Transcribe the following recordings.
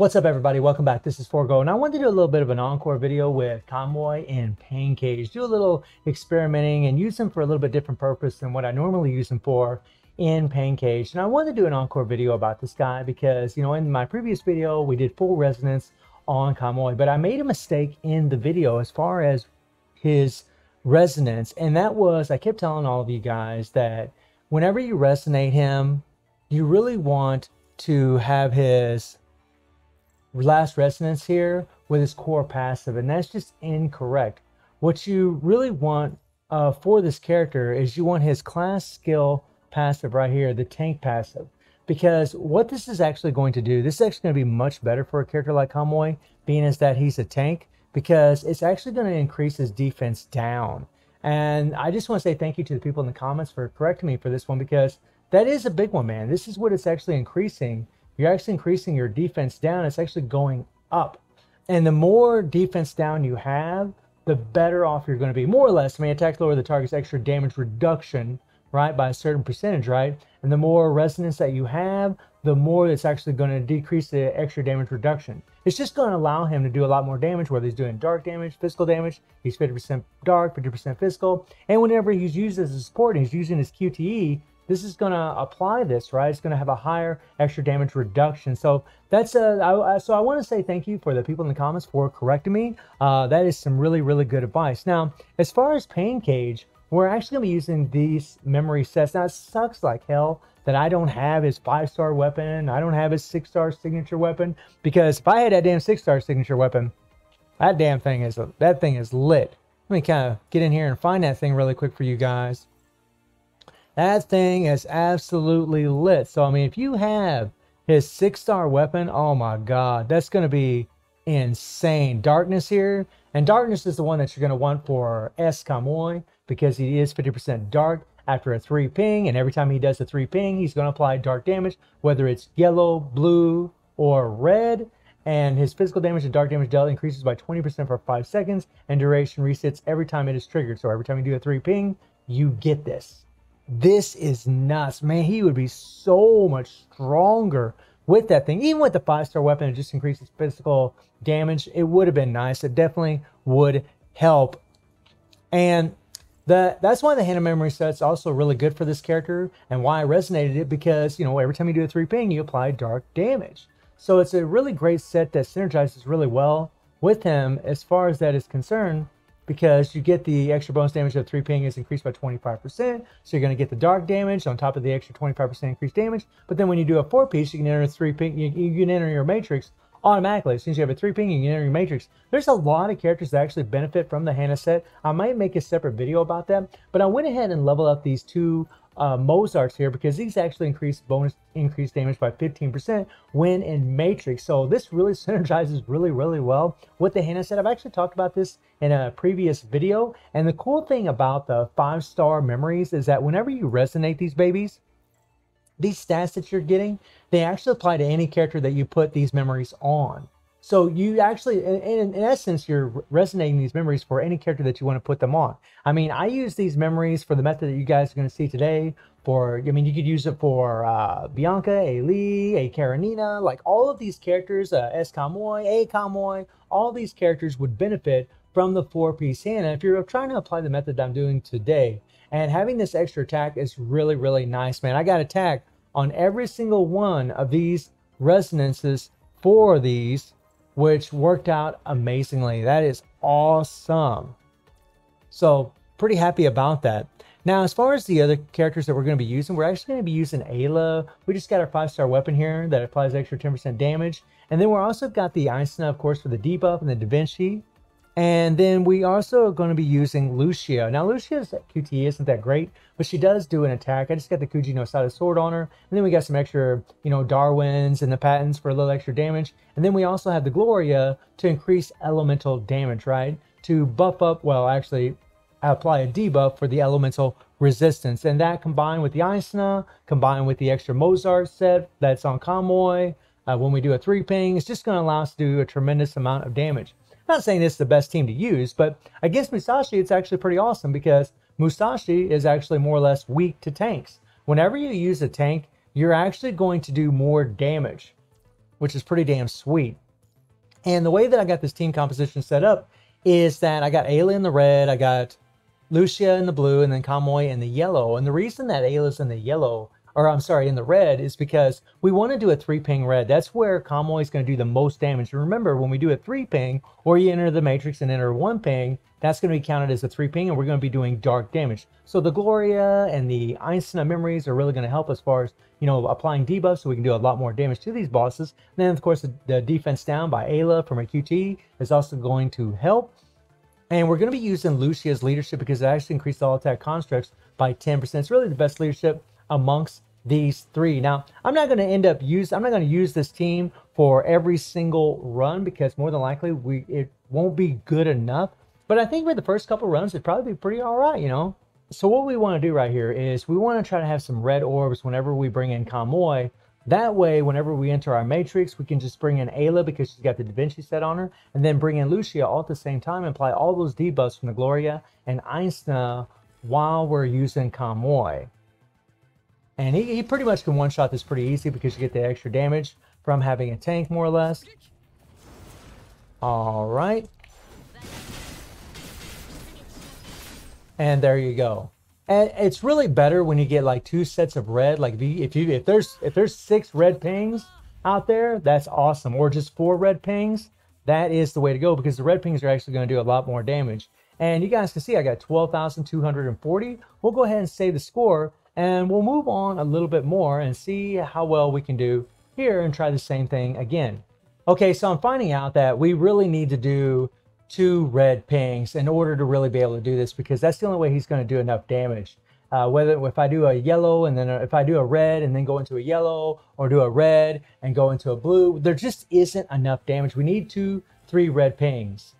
What's up, everybody? Welcome back. This is Forgo, and I wanted to do a little bit of an encore video with Convoy and Pain Cage. Do a little experimenting and use them for a little bit different purpose than what I normally use them for in Pain Cage. And I wanted to do an encore video about this guy because, in my previous video, we did full resonance on Convoy, but I made a mistake in the video as far as his resonance, and that was I kept telling all of you guys that whenever you resonate him, you really want to have his last resonance here with his core passive, and that's just incorrect. What you really want for this character is you want his class skill passive right here, the tank passive, because what this is actually going to do, this is actually going to be much better for a character like Convoy, being as that he's a tank, because it's actually going to increase his defense down. And I just want to say thank you to the people in the comments for correcting me for this one, because that is a big one, man. This is what it's actually increasing. You're actually increasing your defense down. It's actually going up. And the more defense down you have, the better off you're going to be. More or less, I mean, attacks lower the target's extra damage reduction, right, by a certain percentage, right? And the more resonance that you have, the more it's actually going to decrease the extra damage reduction. It's just going to allow him to do a lot more damage, whether he's doing dark damage, physical damage. He's 50% dark, 50% physical. And whenever he's used as a support and he's using his QTE, this is going to apply this, right? It's going to have a higher extra damage reduction. So that's so I want to say thank you for the people in the comments for correcting me. That is some really, really good advice. Now, as far as Pain Cage, we're actually going to be using these memory sets. Now, it sucks like hell that I don't have his 5-star weapon. I don't have his 6-star signature weapon, because if I had that damn 6-star signature weapon, that thing is lit. Let me kind of get in here and find that thing really quick for you guys. That thing is absolutely lit. So, I mean, if you have his 6-star weapon, oh my God, that's going to be insane. Darkness here. And Darkness is the one that you're going to want for S. Convoy, because he is 50% dark after a 3 ping. And every time he does a 3 ping, he's going to apply dark damage, whether it's yellow, blue, or red. And his physical damage and dark damage dealt increases by 20% for 5 seconds. And duration resets every time it is triggered. So every time you do a 3 ping, you get this. This is nuts, man. He would be so much stronger with that thing. Even with the 5-star weapon, it just increases physical damage. It would have been nice. It definitely would help. And that's why the Hand of Memory set's also really good for this character, and why I resonated it, because, every time you do a 3 ping, you apply dark damage. So it's a really great set that synergizes really well with him as far as that is concerned, because you get the extra bonus damage of 3 ping is increased by 25%. So you're going to get the dark damage on top of the extra 25% increased damage. But then when you do a 4-piece, you can enter 3 ping. You can enter your matrix automatically. As soon as you have a 3 ping, you can enter your matrix. There's a lot of characters that actually benefit from the Hannah set. I might make a separate video about that. But I went ahead and leveled up these two Mozarts here, because these actually increase damage by 15% when in matrix. So this really synergizes really, really well with the Hannah set. I've actually talked about this in a previous video, and the cool thing about the 5-star memories is that whenever you resonate these babies, these stats that you're getting, they actually apply to any character that you put these memories on. So you actually, in essence, you're resonating these memories for any character that you want to put them on. I mean, I use these memories for the method that you guys are going to see today. You could use it for Bianca, A Karenina, like all of these characters, S. Convoy, A. Convoy, all these characters would benefit from the 4-piece Hannah if you're trying to apply the method that I'm doing today. And having this extra attack is really, really nice, man. I got attack on every single one of these resonances for these, which worked out amazingly. That is awesome. So pretty happy about that. Now, as far as the other characters that we're going to be using, we're actually going to be using Ayla. We just got our 5-star weapon here that applies extra 10% damage. And then we're also got the Aisna, of course, for the debuff, and the Da Vinci. And then we also are going to be using Lucia. Now, Lucia's QTE isn't that great, but she does do an attack. I just got the Kuji no Sada sword on her. And then we got some extra, Darwins and the patents for a little extra damage. And then we also have the Gloria to increase elemental damage, right? To buff up, well, actually apply a debuff for the elemental resistance. And that combined with the Aisna, combined with the extra Mozart set that's on Convoy, when we do a 3 ping, it's just going to allow us to do a tremendous amount of damage. I'm not saying this is the best team to use, but against Musashi, it's actually pretty awesome, because Musashi is actually more or less weak to tanks. Whenever you use a tank, you're actually going to do more damage. which is pretty damn sweet. And the way that I got this team composition set up is that I got Ayla in the red, I got Lucia in the blue, and then Kamoy in the yellow. And the reason that Ayla's in the yellow, or I'm sorry, in the red, is because we want to do a 3-ping red. That's where Kamoy is going to do the most damage. And remember, when we do a 3-ping, or you enter the matrix and enter a 1-ping, that's going to be counted as a 3-ping, and we're going to be doing dark damage. So the Gloria and the Einstein memories are really going to help as far as, you know, applying debuffs, so we can do a lot more damage to these bosses. And then, of course, the defense down by Ayla from a QT is also going to help. And we're going to be using Lucia's leadership because it actually increased all attack constructs by 10%. It's really the best leadership amongst these three. Now, I'm not going to use this team for every single run because more than likely it won't be good enough. But I think for the first couple runs, it'd probably be pretty all right, you know. So what we want to do right here is we want to try to have some red orbs whenever we bring in Kamoy. That way, whenever we enter our matrix, we can just bring in Ayla because she's got the Da Vinci set on her, and then bring in Lucia all at the same time and apply all those debuffs from the Gloria and Einstein while we're using Kamoy. And he pretty much can one-shot this pretty easy because you get the extra damage from having a tank, more or less. All right. And there you go. And it's really better when you get like 2 sets of red. Like if there's 6 red pings out there, that's awesome. Or just 4 red pings, that is the way to go because the red pings are actually going to do a lot more damage. And you guys can see I got 12,240. We'll go ahead and save the score, and we'll move on a little bit more and see how well we can do here and try the same thing again. Okay, so I'm finding out that we really need to do 2 red pings in order to really be able to do this because that's the only way he's going to do enough damage. Whether if I do a yellow and then if I do a red and then go into a yellow, or do a red and go into a blue, there just isn't enough damage. We need 2, 3 red pings,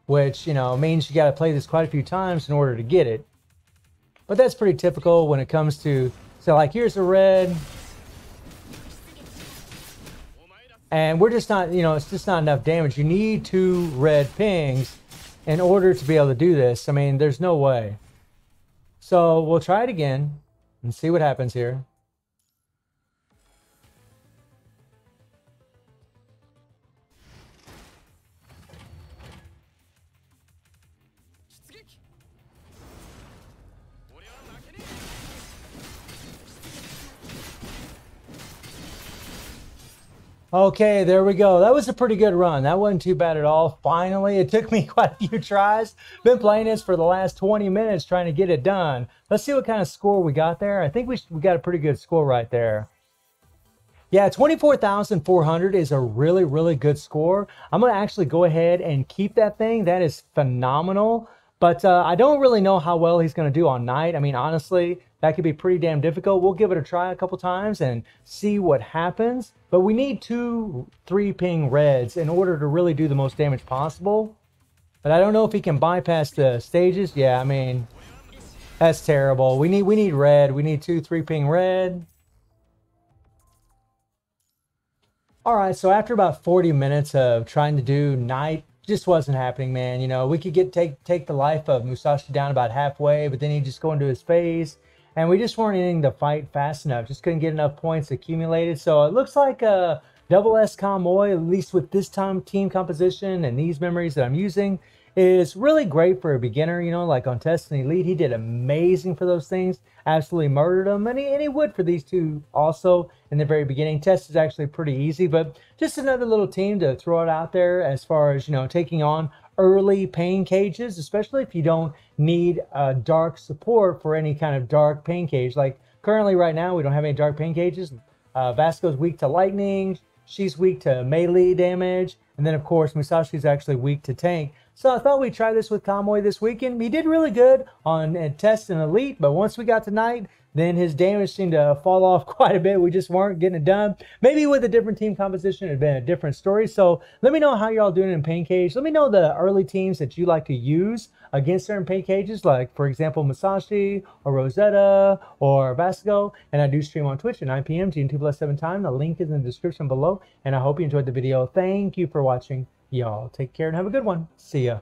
which, you know, means you got to play this quite a few times in order to get it. But that's pretty typical when it comes to, so like here's a red. And we're just not, you know, it's just not enough damage. You need 2 red pings in order to be able to do this. I mean, there's no way. So we'll try it again and see what happens here. Okay, there we go. That was a pretty good run. That wasn't too bad at all. Finally, it took me quite a few tries. Been playing this for the last 20 minutes trying to get it done. Let's see what kind of score we got there. I think we got a pretty good score right there. Yeah, 24,400 is a really, really good score. I'm going to actually go ahead and keep that thing. That is phenomenal. But I don't really know how well he's going to do on night. I mean, honestly, that could be pretty damn difficult. We'll give it a try a couple times and see what happens. But we need 2 3-ping reds in order to really do the most damage possible. But I don't know if he can bypass the stages. Yeah, I mean, that's terrible. We need red. We need 2 3-ping red. All right, so after about 40 minutes of trying to do night, just wasn't happening, man. You know, we could take the life of Musashi down about halfway, but then he'd just go into his phase. And we just weren't ending the fight fast enough. Just couldn't get enough points accumulated. So it looks like Double S Kamoy, at least with this team composition and these memories that I'm using, is really great for a beginner. You know, like on Test and Elite, he did amazing for those things. Absolutely murdered them. And he would for these two also in the very beginning. Test is actually pretty easy, but just another little team to throw it out there as far as, you know, taking on early pain cages, especially if you don't need dark support for any kind of dark pain cage. Like currently right now, we don't have any dark pain cages. Vasco's weak to lightning. She's weak to melee damage. And then, of course, Musashi's actually weak to tank. So I thought we'd try this with Kamoy this weekend. He did really good on Test and Elite, but once we got to Night, then his damage seemed to fall off quite a bit. We just weren't getting it done. Maybe with a different team composition, it'd been a different story. So let me know how y'all doing in pain cage. Let me know the early teams that you like to use against certain pain cages, like, for example, Musashi or Rosetta or Vasco. And I do stream on Twitch at 9 p.m. GMT+7 time. The link is in the description below. And I hope you enjoyed the video. Thank you for watching. Y'all take care and have a good one. See ya.